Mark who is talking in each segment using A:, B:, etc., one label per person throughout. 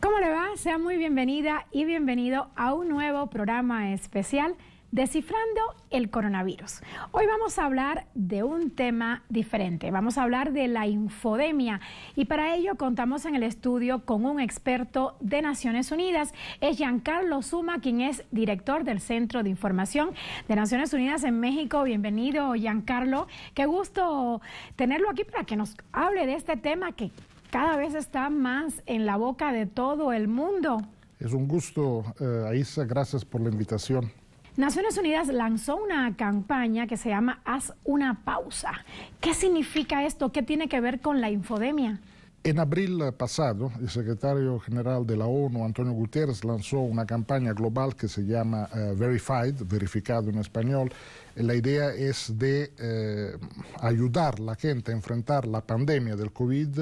A: ¿Cómo le va? Sea muy bienvenida y bienvenido a un nuevo programa especial Descifrando el Coronavirus. Hoy vamos a hablar de un tema diferente, vamos a hablar de la infodemia y para ello contamos en el estudio con un experto de Naciones Unidas, es Giancarlo Zuma, quien es director del Centro de Información de Naciones Unidas en México. Bienvenido, Giancarlo, qué gusto tenerlo aquí para que nos hable de este tema que cada vez está más en la boca de todo el mundo.
B: Es un gusto, Aisa, gracias por la invitación.
A: Naciones Unidas lanzó una campaña que se llama Haz una pausa. ¿Qué significa esto? ¿Qué tiene que ver con la infodemia?
B: En abril pasado, el secretario general de la ONU, Antonio Guterres, lanzó una campaña global que se llama Verified, verificado en español. La idea es de ayudar a la gente a enfrentar la pandemia del COVID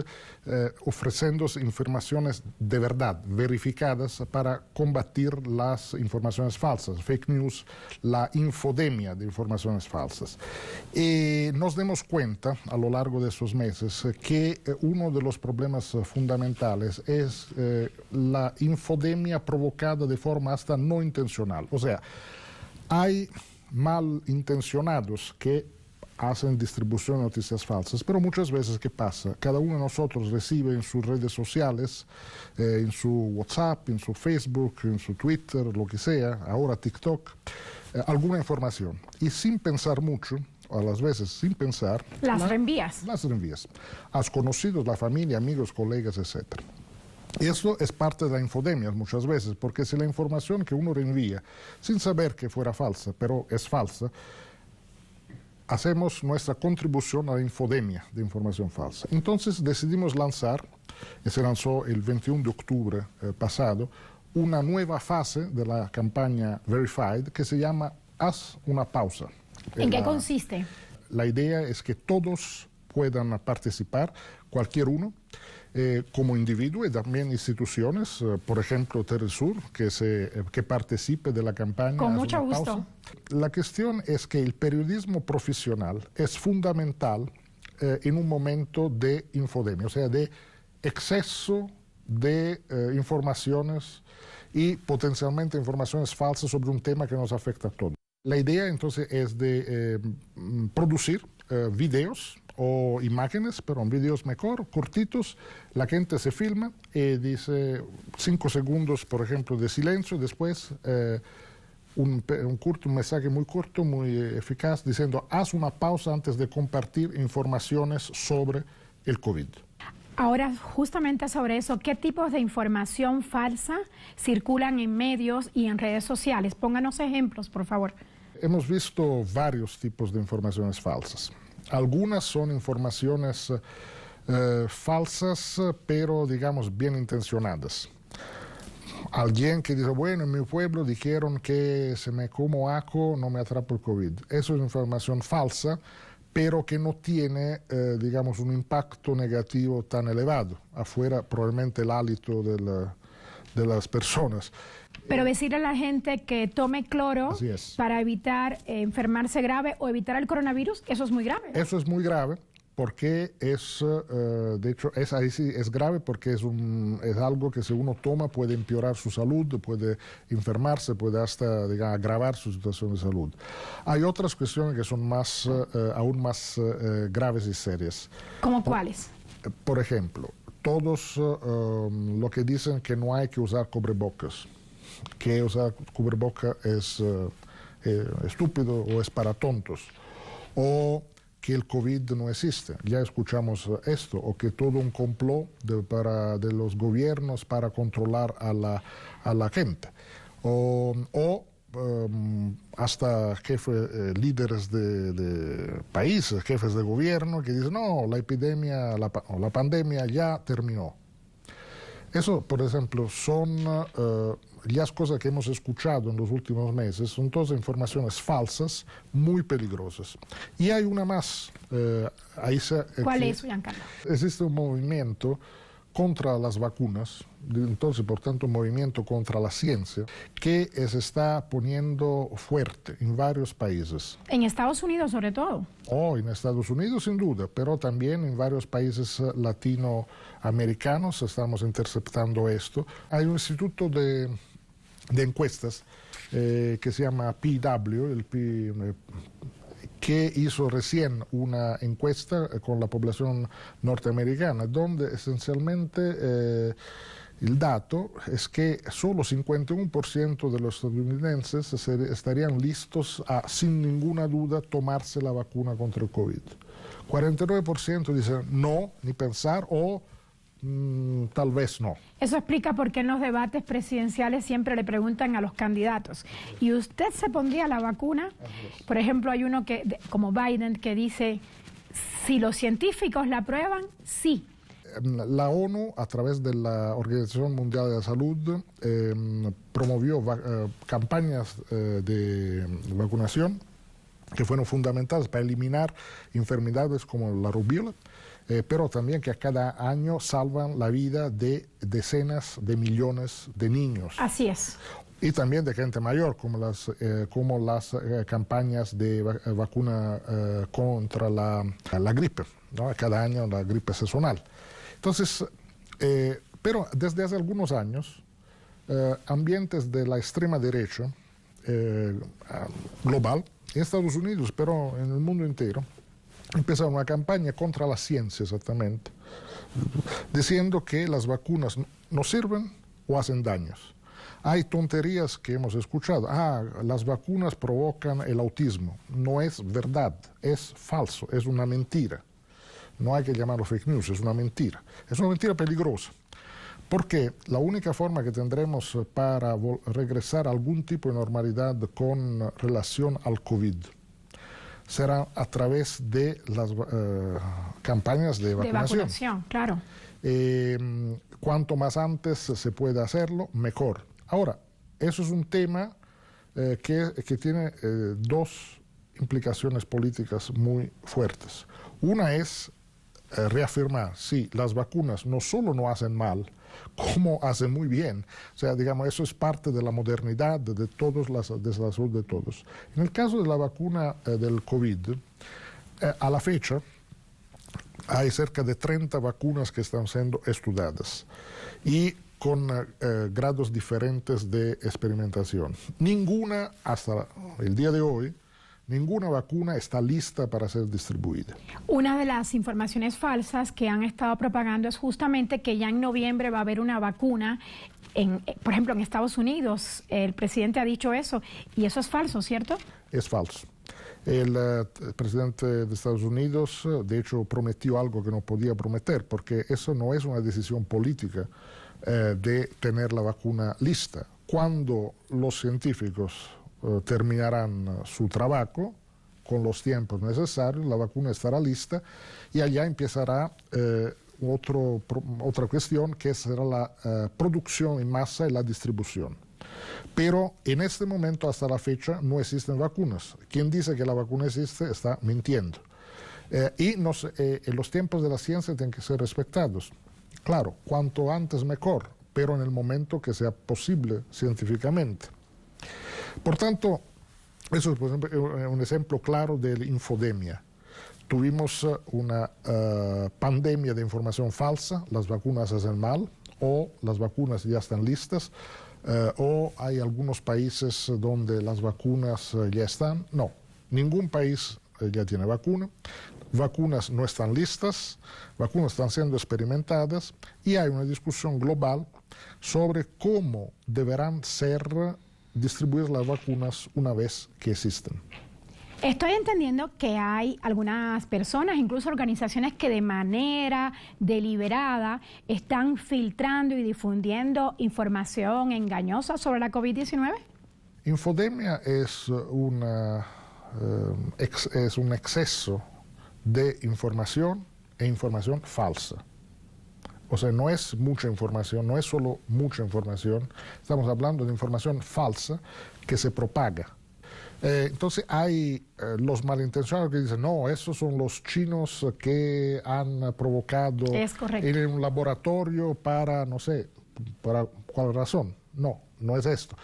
B: ofreciendo informaciones de verdad, verificadas para combatir las informaciones falsas, fake news, la infodemia de informaciones falsas. Y nos demos cuenta a lo largo de esos meses que uno de los problemas fundamentales es la infodemia provocada de forma hasta no intencional. O sea, hay malintencionados que hacen distribución de noticias falsas, pero muchas veces, ¿qué pasa? Cada uno de nosotros recibe en sus redes sociales, en su WhatsApp, en su Facebook, en su Twitter, lo que sea, ahora TikTok, alguna información. Y sin pensar mucho, a las veces sin pensar...
A: Las reenvías.
B: Las reenvías. A conocidos, la familia, amigos, colegas, etc. Y eso es parte de la infodemia muchas veces, porque si la información que uno reenvía, sin saber que fuera falsa, pero es falsa, hacemos nuestra contribución a la infodemia de información falsa. Entonces decidimos lanzar, y se lanzó el 21 de octubre pasado, una nueva fase de la campaña Verified que se llama Haz una pausa.
A: ¿En qué consiste?
B: La idea es que todos puedan participar, cualquier uno, como individuo y también instituciones, por ejemplo, Telesur, que participe de la campaña.
A: Con mucho gusto.
B: La cuestión es que el periodismo profesional es fundamental en un momento de infodemia, o sea, de exceso de informaciones y potencialmente informaciones falsas sobre un tema que nos afecta a todos. La idea entonces es de producir videos o imágenes, pero videos mejor, cortitos. La gente se filma y dice 5 segundos, por ejemplo, de silencio, después un mensaje muy corto, muy eficaz, diciendo haz una pausa antes de compartir informaciones sobre el COVID.
A: Ahora, justamente sobre eso, ¿qué tipos de información falsa circulan en medios y en redes sociales? Pónganos ejemplos, por favor.
B: Hemos visto varios tipos de informaciones falsas. Algunas son informaciones falsas, pero digamos bien intencionadas. Alguien que dice, bueno, en mi pueblo dijeron que si me como ajo no me atrapo el COVID. Eso es información falsa, pero que no tiene, digamos, un impacto negativo tan elevado. Afuera probablemente el hálito de las personas.
A: Pero decirle a la gente que tome cloro para evitar enfermarse grave o evitar el coronavirus, eso es muy grave, ¿no?
B: Eso es muy grave porque de hecho, ahí sí es grave porque es algo que si uno toma puede empeorar su salud, puede enfermarse, puede hasta, digamos, agravar su situación de salud. Hay otras cuestiones que son aún más graves y serias.
A: ¿Cómo cuáles?
B: Por ejemplo, todos lo que dicen que no hay que usar cubrebocas, que usar cubreboca es estúpido o es para tontos, o que el COVID no existe, ya escuchamos esto, o que todo un complot de los gobiernos para controlar a la gente, o hasta jefes, líderes de países, jefes de gobierno que dicen, no, la epidemia o la pandemia ya terminó. Eso, por ejemplo, son las cosas que hemos escuchado en los últimos meses, son todas informaciones falsas, muy peligrosas. Y hay una más.
A: ¿Cuál es, Giancarlo?
B: Existe un movimiento contra las vacunas, entonces por tanto un movimiento contra la ciencia que se está poniendo fuerte en varios países.
A: En Estados Unidos sobre todo.
B: En Estados Unidos sin duda, pero también en varios países latinoamericanos estamos interceptando esto. Hay un instituto de encuestas que se llama PW, que hizo recién una encuesta con la población norteamericana, donde esencialmente el dato es que solo 51% de los estadounidenses estarían listos a, sin ninguna duda, tomarse la vacuna contra el COVID. 49% dicen no, ni pensar, o tal vez no.
A: Eso explica por qué en los debates presidenciales siempre le preguntan a los candidatos, ¿y usted se pondría la vacuna? Por ejemplo, hay uno como Biden que dice, si los científicos la aprueban, sí.
B: La ONU, a través de la Organización Mundial de la Salud, promovió campañas de vacunación que fueron fundamentales para eliminar enfermedades como la rubiola, pero también que a cada año salvan la vida de decenas de millones de niños.
A: Así es.
B: Y también de gente mayor, como las campañas de vacuna contra la gripe, ¿no? Cada año la gripe sazonal. Entonces, pero desde hace algunos años, ambientes de la extrema derecha global, en Estados Unidos, pero en el mundo entero, empezaron una campaña contra la ciencia exactamente, diciendo que las vacunas no sirven o hacen daños. Hay tonterías que hemos escuchado. Las vacunas provocan el autismo. No es verdad, es falso, es una mentira. No hay que llamarlo fake news, es una mentira. Es una mentira peligrosa. Porque la única forma que tendremos para regresar a algún tipo de normalidad con relación al COVID será a través de las campañas de vacunación.
A: De vacunación, claro.
B: Cuanto más antes se pueda hacerlo, mejor. Ahora, eso es un tema que tiene dos implicaciones políticas muy fuertes. Una es reafirmar, sí, las vacunas no solo no hacen mal, como hacen muy bien. O sea, digamos, eso es parte de la modernidad de todos, de la salud de todos. En el caso de la vacuna del COVID, a la fecha hay cerca de 30 vacunas que están siendo estudiadas y con grados diferentes de experimentación. Ninguna, hasta el día de hoy, ninguna vacuna está lista para ser distribuida.
A: Una de las informaciones falsas que han estado propagando es justamente que ya en noviembre va a haber una vacuna, por ejemplo, en Estados Unidos. El presidente ha dicho eso, y eso es falso, ¿cierto? Es
B: falso. El presidente de Estados Unidos, de hecho, prometió algo que no podía prometer, porque eso no es una decisión política de tener la vacuna lista. Cuando los científicos terminarán su trabajo con los tiempos necesarios, la vacuna estará lista y allá empezará otra cuestión, que será la producción en masa y la distribución. Pero en este momento, hasta la fecha, no existen vacunas. Quien dice que la vacuna existe está mintiendo. Y los tiempos de la ciencia tienen que ser respetados. Claro, cuanto antes mejor, pero en el momento que sea posible científicamente. Por tanto, eso es, por ejemplo, un ejemplo claro de la infodemia. Tuvimos una pandemia de información falsa, las vacunas hacen mal, o las vacunas ya están listas, o hay algunos países donde las vacunas ya están. No, ningún país ya tiene vacuna. Vacunas no están listas, vacunas están siendo experimentadas y hay una discusión global sobre cómo deberán ser distribuir las vacunas una vez que existen.
A: Estoy entendiendo que hay algunas personas, incluso organizaciones, que de manera deliberada están filtrando y difundiendo información engañosa sobre la COVID-19.
B: Infodemia es un exceso de información e información falsa. O sea, no es mucha información, no es solo mucha información, estamos hablando de información falsa que se propaga. Entonces hay los malintencionados que dicen, no, esos son los chinos que han provocado en un laboratorio para, no sé, ¿para cuál razón? No, no es esto.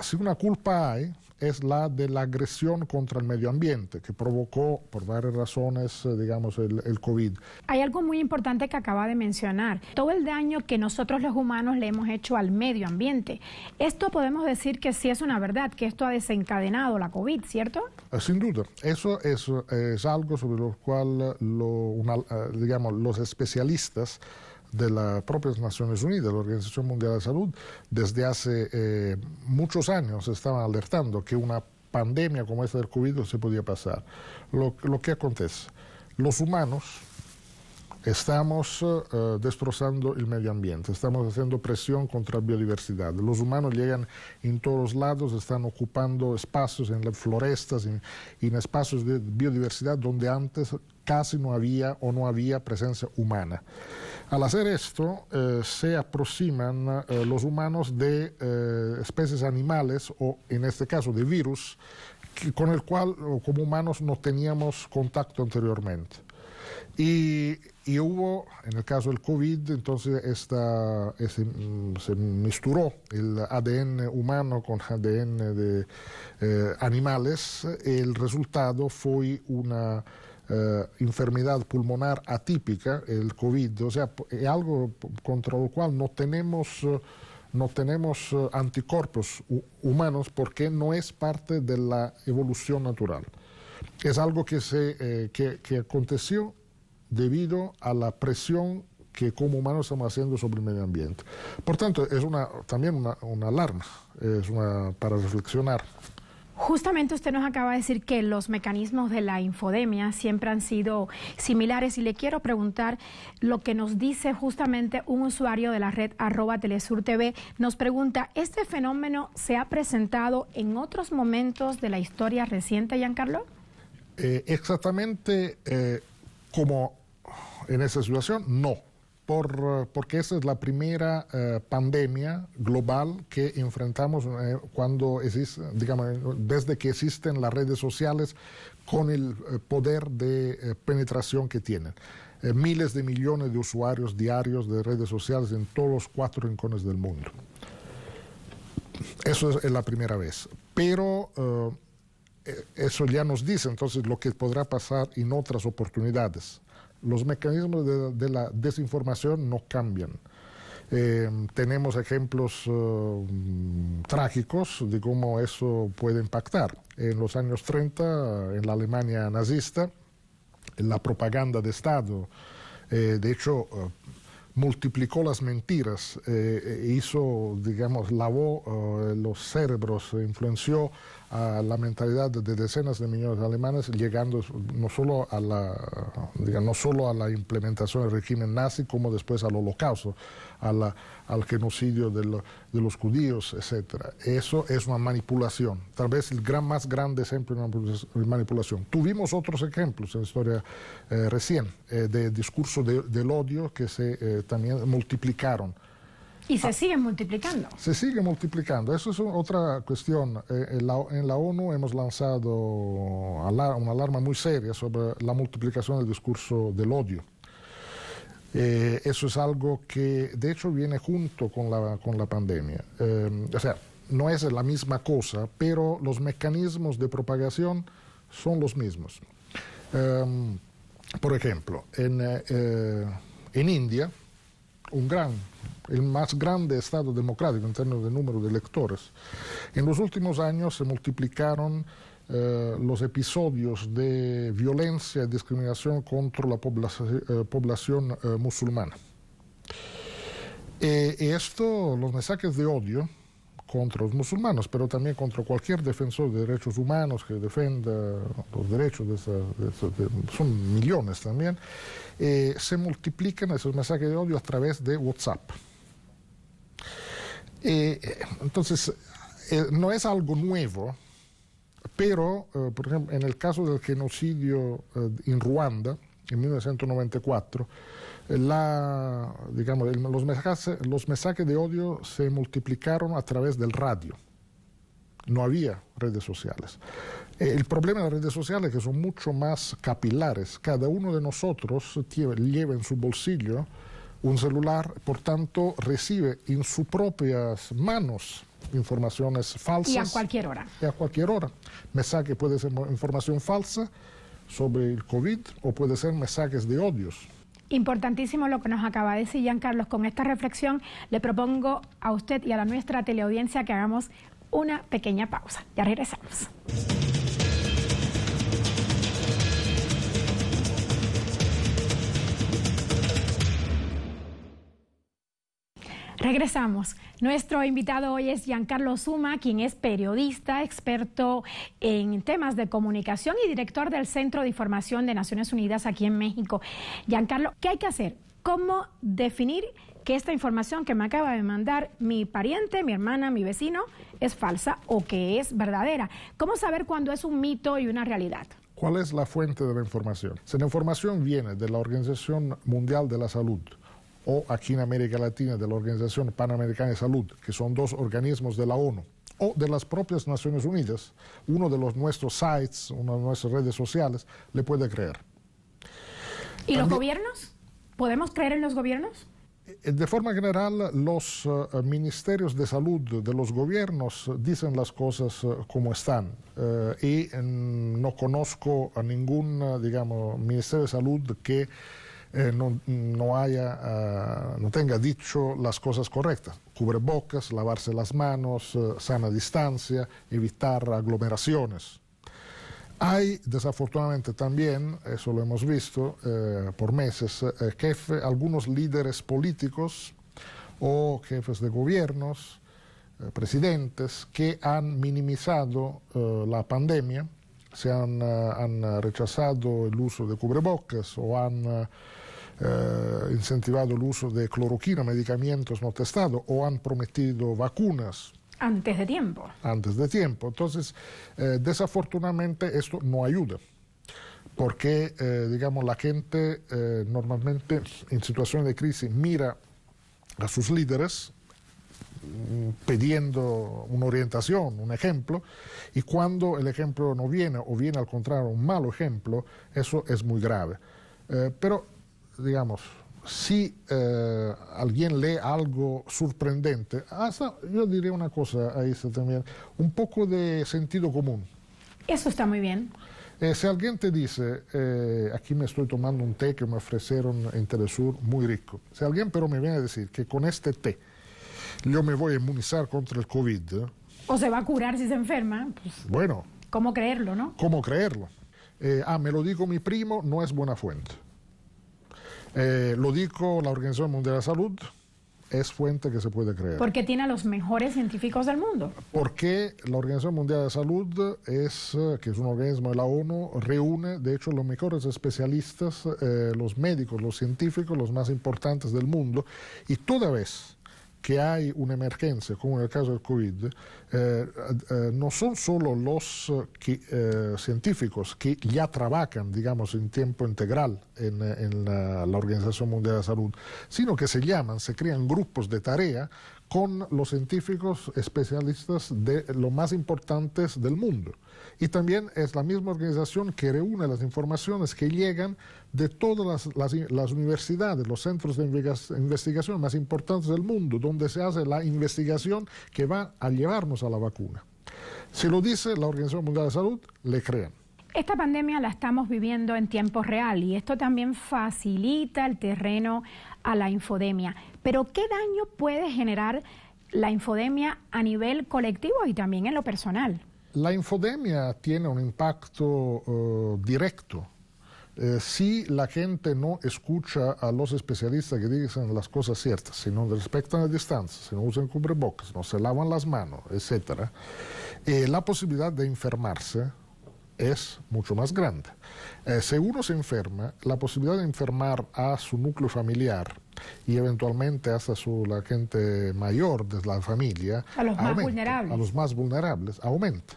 B: Si una culpa hay, es la de la agresión contra el medio ambiente, que provocó, por varias razones, digamos, el COVID.
A: Hay algo muy importante que acaba de mencionar, todo el daño que nosotros los humanos le hemos hecho al medio ambiente. Esto podemos decir que sí es una verdad, que esto ha desencadenado la COVID, ¿cierto?
B: Sin duda. Eso es algo sobre lo cual digamos, los especialistas de las propias Naciones Unidas, la Organización Mundial de Salud, desde hace muchos años estaban alertando que una pandemia como esta del COVID se podía pasar. Lo que acontece, los humanos estamos destrozando el medio ambiente, estamos haciendo presión contra la biodiversidad. Los humanos llegan en todos lados, están ocupando espacios en las florestas, en espacios de biodiversidad donde antes casi no había o no había presencia humana. Al hacer esto, se aproximan los humanos de especies animales, o en este caso de virus, con el cual como humanos no teníamos contacto anteriormente. Y hubo, en el caso del COVID, entonces se misturó el ADN humano con ADN de animales. El resultado fue una enfermedad pulmonar atípica, el COVID, o sea, es algo contra lo cual no tenemos anticuerpos humanos porque no es parte de la evolución natural. Es algo que aconteció debido a la presión que como humanos estamos haciendo sobre el medio ambiente. Por tanto, es también una alarma, para reflexionar.
A: Justamente usted nos acaba de decir que los mecanismos de la infodemia siempre han sido similares y le quiero preguntar lo que nos dice justamente un usuario de la red @TelesurTV. Nos pregunta, ¿este fenómeno se ha presentado en otros momentos de la historia reciente, Giancarlo?
B: Exactamente como en esa situación, no. Porque esa es la primera pandemia global que enfrentamos cuando existe, digamos, desde que existen las redes sociales con el poder de penetración que tienen. Miles de millones de usuarios diarios de redes sociales en todos los 4 rincones del mundo. Eso es la primera vez. Pero eso ya nos dice entonces lo que podrá pasar en otras oportunidades. Los mecanismos de la desinformación no cambian. Tenemos ejemplos trágicos de cómo eso puede impactar. En los años 30, en la Alemania nazista, la propaganda de Estado, de hecho, multiplicó las mentiras, hizo, digamos, lavó los cerebros, influenció a la mentalidad de decenas de millones de alemanes, llegando no solo a la implementación del régimen nazi, como después al holocausto, al genocidio de los judíos, etc. Eso es una manipulación, tal vez el más grande ejemplo de manipulación. Tuvimos otros ejemplos en la historia recién, de discurso del odio que se también multiplicaron.
A: Y se siguen multiplicando.
B: Se sigue multiplicando. Eso es otra cuestión. En la ONU hemos lanzado una alarma muy seria sobre la multiplicación del discurso del odio. Eso es algo que, de hecho, viene junto con la pandemia. O sea, no es la misma cosa, pero los mecanismos de propagación son los mismos. Por ejemplo, en India, el más grande Estado democrático en términos de número de electores. En los últimos años se multiplicaron los episodios de violencia y discriminación contra la población musulmana. Y los mensajes de odio contra los musulmanes, pero también contra cualquier defensor de derechos humanos que defienda los derechos son millones también, se multiplican esos mensajes de odio a través de WhatsApp. Entonces, no es algo nuevo, pero, por ejemplo, en el caso del genocidio en Ruanda, en 1994, los mensajes de odio se multiplicaron a través del radio. no había redes sociales. El problema de las redes sociales es que son mucho más capilares. Cada uno de nosotros lleva en su bolsillo un celular, por tanto recibe en sus propias manos informaciones falsas.
A: Y a cualquier hora.
B: Y a cualquier hora. Mensaje puede ser información falsa sobre el COVID o puede ser mensajes de odios.
A: Importantísimo lo que nos acaba de decir Giancarlo. Con esta reflexión le propongo a usted y a nuestra teleaudiencia que hagamos una pequeña pausa. Ya regresamos. Regresamos. Nuestro invitado hoy es Giancarlo Zuma, quien es periodista, experto en temas de comunicación y director del Centro de Información de Naciones Unidas aquí en México. Giancarlo, ¿qué hay que hacer? ¿Cómo definir que esta información que me acaba de mandar mi pariente, mi hermana, mi vecino, es falsa o que es verdadera? ¿Cómo saber cuándo es un mito y una realidad?
B: ¿Cuál es la fuente de la información? Si la información viene de la Organización Mundial de la Salud, o aquí en América Latina de la Organización Panamericana de Salud, que son dos organismos de la ONU, o de las propias Naciones Unidas, uno de nuestros sites, una de nuestras redes sociales, le puede creer.
A: ¿Y los gobiernos? ¿Podemos creer en los gobiernos?
B: De forma general, los ministerios de salud de los gobiernos dicen las cosas como están y no conozco a ningún, digamos, ministerio de salud que no tenga dicho las cosas correctas. Cubrebocas, lavarse las manos, sana distancia, evitar aglomeraciones. Hay, desafortunadamente también, eso lo hemos visto por meses, algunos líderes políticos o jefes de gobiernos, presidentes, que han minimizado la pandemia, han rechazado el uso de cubrebocas o han incentivado el uso de cloroquina, medicamentos no testados, o han prometido vacunas.
A: Antes de tiempo.
B: Antes de tiempo. Entonces, desafortunadamente, esto no ayuda. Porque, digamos, la gente normalmente en situaciones de crisis mira a sus líderes pidiendo una orientación, un ejemplo, y cuando el ejemplo no viene, o viene al contrario un malo ejemplo, eso es muy grave. Pero, digamos, si alguien lee algo sorprendente, hasta yo diría una cosa ahí también, un poco de sentido común.
A: Eso está muy bien.
B: Si alguien te dice, aquí me estoy tomando un té que me ofrecieron en Telesur muy rico, si alguien pero me viene a decir que con este té yo me voy a inmunizar contra el COVID,
A: o se va a curar si se enferma, pues,
B: bueno,
A: ¿cómo creerlo, no?
B: ¿Cómo creerlo? Me lo dijo mi primo, no es buena fuente. Lo dijo la Organización Mundial de la Salud, es fuente que se puede creer.
A: Porque tiene a los mejores científicos del mundo.
B: Porque la Organización Mundial de la Salud, que es un organismo de la ONU, reúne, de hecho, los mejores especialistas, los médicos, los científicos, los más importantes del mundo, y toda vez que hay una emergencia, como en el caso del COVID, no son solo los científicos que ya trabajan, digamos, en tiempo integral en la Organización Mundial de la Salud, sino que se crean grupos de tarea con los científicos especialistas de los más importantes del mundo. Y también es la misma organización que reúne las informaciones que llegan de todas las universidades, los centros de investigación más importantes del mundo, donde se hace la investigación que va a llevarnos a la vacuna. Si lo dice la Organización Mundial de la Salud, le crean.
A: Esta pandemia la estamos viviendo en tiempo real y esto también facilita el terreno a la infodemia. Pero ¿qué daño puede generar la infodemia a nivel colectivo y también en lo personal?
B: La infodemia tiene un impacto directo. Si la gente no escucha a los especialistas que dicen las cosas ciertas, si no respetan la distancia, si no usan cubrebocas, no se lavan las manos, etc., la posibilidad de enfermarse es mucho más grande. Si uno se enferma, la posibilidad de enfermar a su núcleo familiar y eventualmente hasta la gente mayor de la familia,
A: a los más vulnerables.
B: A los más vulnerables, aumenta.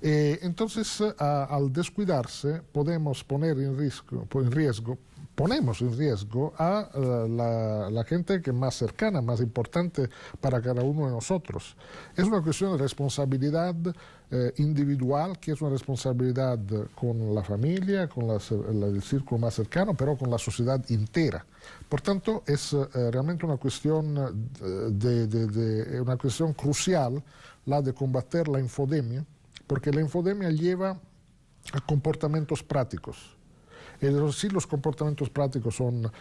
B: Entonces, al descuidarse, podemos poner en riesgo ponemos en riesgo a la gente que es más cercana, más importante para cada uno de nosotros. Es una cuestión de responsabilidad individual, que es una responsabilidad con la familia, con el círculo más cercano, pero con la sociedad entera. Por tanto, es realmente una cuestión, una cuestión crucial la de combatir la infodemia, porque la infodemia lleva a comportamientos prácticos. Si los comportamientos prácticos son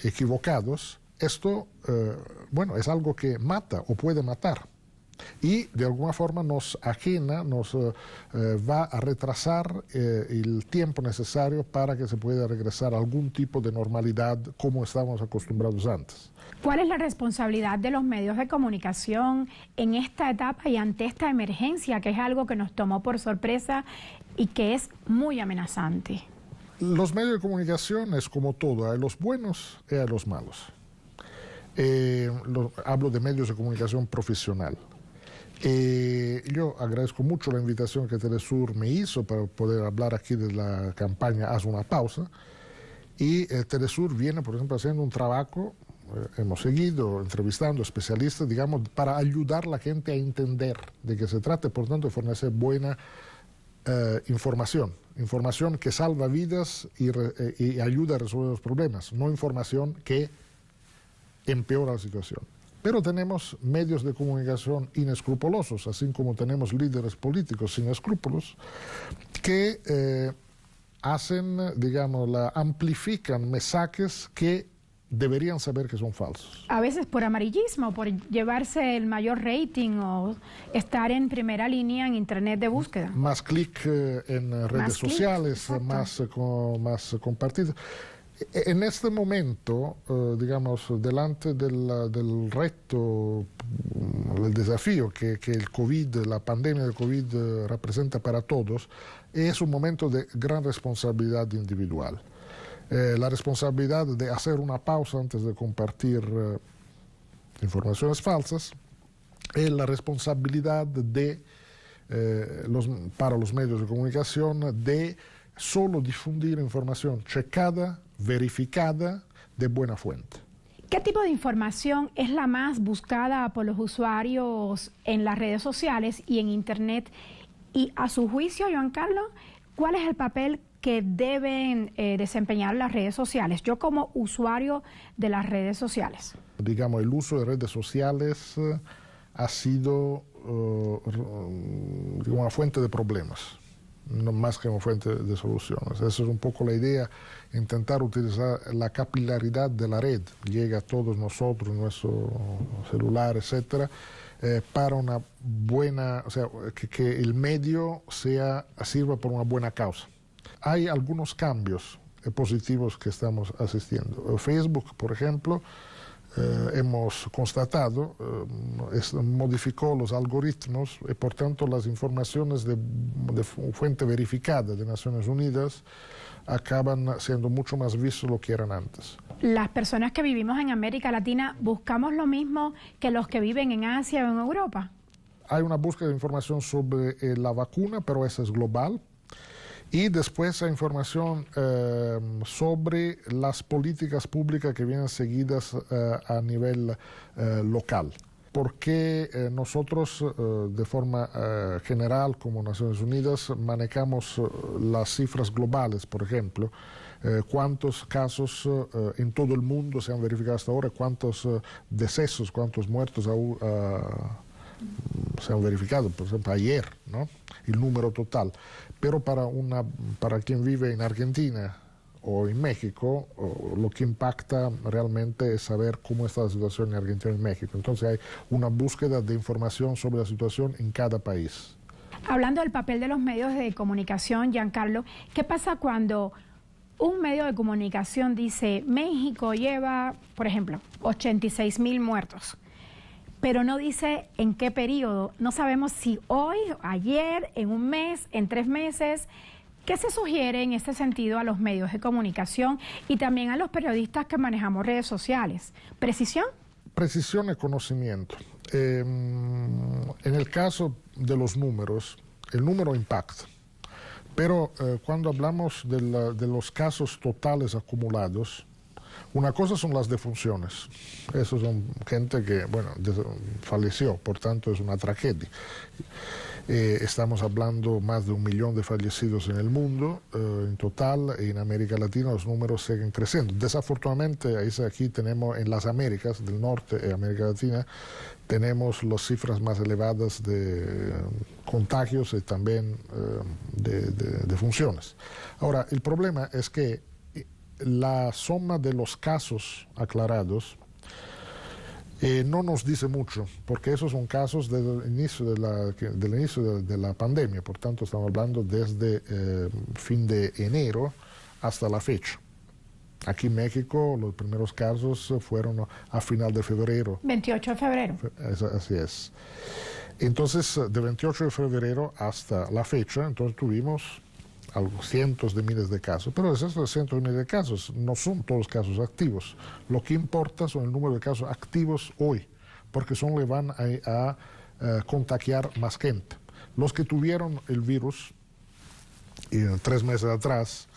B: equivocados, esto es algo que mata o puede matar. Y de alguna forma nos ajena, nos va a retrasar el tiempo necesario para que se pueda regresar a algún tipo de normalidad como estábamos acostumbrados antes.
A: ¿Cuál es la responsabilidad de los medios de comunicación en esta etapa y ante esta emergencia, que es algo que nos tomó por sorpresa y que es muy amenazante?
B: Los medios de comunicación es como todo, hay los buenos y hay los malos. Hablo de medios de comunicación profesional. Yo agradezco mucho la invitación que Telesur me hizo para poder hablar aquí de la campaña Haz una pausa. Y Telesur viene, por ejemplo, haciendo un trabajo, hemos seguido entrevistando especialistas, digamos, para ayudar a la gente a entender de qué se trata, por tanto, de fornecer buena información que salva vidas y ayuda a resolver los problemas, no información que empeora la situación. Pero tenemos medios de comunicación inescrupulosos, así como tenemos líderes políticos sin escrúpulos, que amplifican mensajes que deberían saber que son falsos.
A: A veces por amarillismo, por llevarse el mayor rating o estar en primera línea en Internet de búsqueda.
B: Más clic en redes sociales, más compartido. En este momento, delante del reto, el desafío que el COVID, la pandemia del COVID representa para todos, es un momento de gran responsabilidad individual. La responsabilidad de hacer una pausa antes de compartir informaciones falsas, y la responsabilidad para los medios de comunicación de solo difundir información checada, verificada, de buena fuente.
A: ¿Qué tipo de información es la más buscada por los usuarios en las redes sociales y en Internet? Y a su juicio, Giancarlo, ¿cuál es el papel que deben desempeñar las redes sociales? Yo como usuario de las redes sociales.
B: Digamos, el uso de redes sociales ha sido una fuente de problemas, no más que una fuente de soluciones. Esa es un poco la idea, intentar utilizar la capilaridad de la red, llega a todos nosotros, nuestro celular, etcétera, para una buena, o sea, que el medio sirva por una buena causa. Hay algunos cambios positivos que estamos asistiendo. Facebook, por ejemplo, hemos constatado, modificó los algoritmos y por tanto las informaciones de fuente verificada de Naciones Unidas acaban siendo mucho más vistas de lo que eran antes.
A: Las personas que vivimos en América Latina, ¿buscamos lo mismo que los que viven en Asia o en Europa?
B: Hay una búsqueda de información sobre la vacuna, pero esa es global. Y después hay información sobre las políticas públicas que vienen seguidas a nivel local. Porque nosotros, de forma general, como Naciones Unidas, manejamos las cifras globales, por ejemplo, cuántos casos en todo el mundo se han verificado hasta ahora, cuántos decesos, cuántos muertos se han verificado, por ejemplo, ayer, ¿no? El número total. Pero para quien vive en Argentina o en México, lo que impacta realmente es saber cómo está la situación en Argentina y en México. Entonces hay una búsqueda de información sobre la situación en cada país.
A: Hablando del papel de los medios de comunicación, Giancarlo, ¿qué pasa cuando un medio de comunicación dice México lleva, por ejemplo, 86,000 muertos? Pero no dice en qué periodo, no sabemos si hoy, ayer, en un mes, en 3 meses. ¿Qué se sugiere en este sentido a los medios de comunicación y también a los periodistas que manejamos redes sociales? ¿Precisión?
B: Precisión y conocimiento. En el caso de los números, el número impacta, Pero cuando hablamos de los casos totales acumulados, una cosa son las defunciones. Eso son gente que, bueno, falleció, por tanto es una tragedia. Estamos hablando más de 1 millón de fallecidos en el mundo, en total, y en América Latina los números siguen creciendo. Desafortunadamente, aquí tenemos en las Américas del Norte y América Latina, tenemos las cifras más elevadas de contagios y también de funciones. Ahora, el problema es que la suma de los casos aclarados no nos dice mucho, porque esos son casos del inicio de la pandemia, por tanto estamos hablando desde fin de enero hasta la fecha. Aquí en México los primeros casos fueron a final de febrero.
A: 28 de febrero.
B: Así es. Entonces, de 28 de febrero hasta la fecha, entonces tuvimos cientos de miles de casos, pero esos cientos de miles de casos no son todos casos activos. Lo que importa son el número de casos activos hoy, porque son los que van a contagiar más gente. Los que tuvieron el virus 3 meses atrás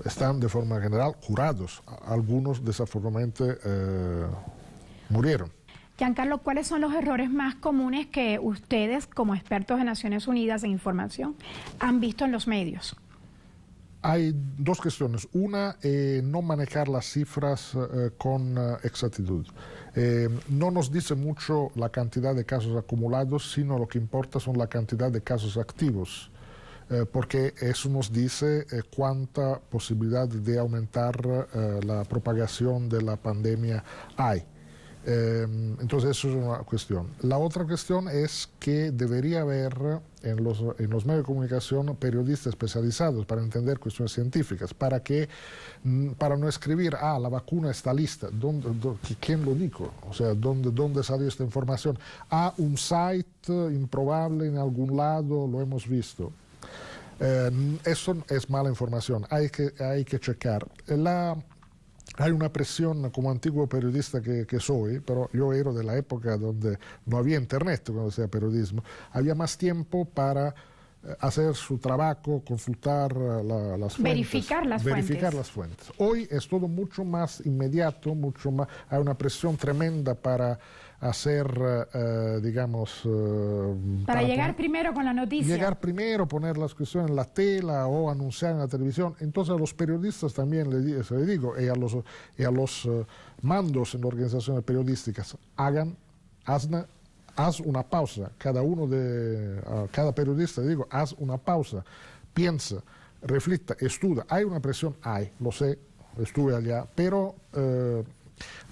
B: están de forma general curados. Algunos desafortunadamente murieron.
A: Giancarlo, ¿cuáles son los errores más comunes que ustedes, como expertos de Naciones Unidas en información, han visto en los medios?
B: Hay dos cuestiones. Una, no manejar las cifras con exactitud. No nos dice mucho la cantidad de casos acumulados, sino lo que importa son la cantidad de casos activos, porque eso nos dice cuánta posibilidad de aumentar la propagación de la pandemia hay. Entonces eso es una cuestión. La otra cuestión es que debería haber en los medios de comunicación periodistas especializados para entender cuestiones científicas, para no escribir, la vacuna está lista, ¿quién lo dijo? O sea, ¿dónde salió esta información? Un site improbable en algún lado, lo hemos visto. Eso es mala información, hay que checar. Hay una presión, como antiguo periodista que soy, pero yo era de la época donde no había internet cuando hacía periodismo, había más tiempo para hacer su trabajo, consultar las fuentes.
A: Verificar las
B: fuentes. Hoy es todo mucho más inmediato, hay una presión tremenda para hacer,
A: para llegar primero con la noticia.
B: Llegar primero, poner las cuestiones en la tela o anunciar en la televisión. Entonces a los periodistas también se le digo, y a los mandos en organizaciones periodísticas, haz una pausa. Cada periodista digo, haz una pausa, piensa, reflecta, estudia. Hay una presión, lo sé, estuve allá, pero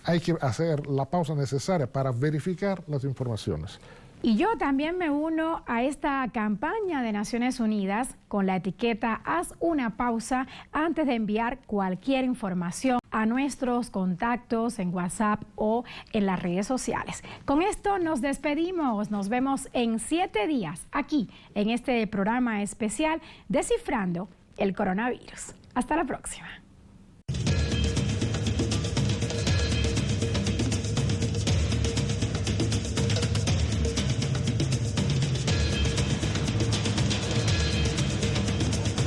B: hay que hacer la pausa necesaria para verificar las informaciones.
A: Y yo también me uno a esta campaña de Naciones Unidas con la etiqueta Haz una pausa antes de enviar cualquier información a nuestros contactos en WhatsApp o en las redes sociales. Con esto nos despedimos, nos vemos en 7 días aquí en este programa especial Descifrando el Coronavirus. Hasta la próxima.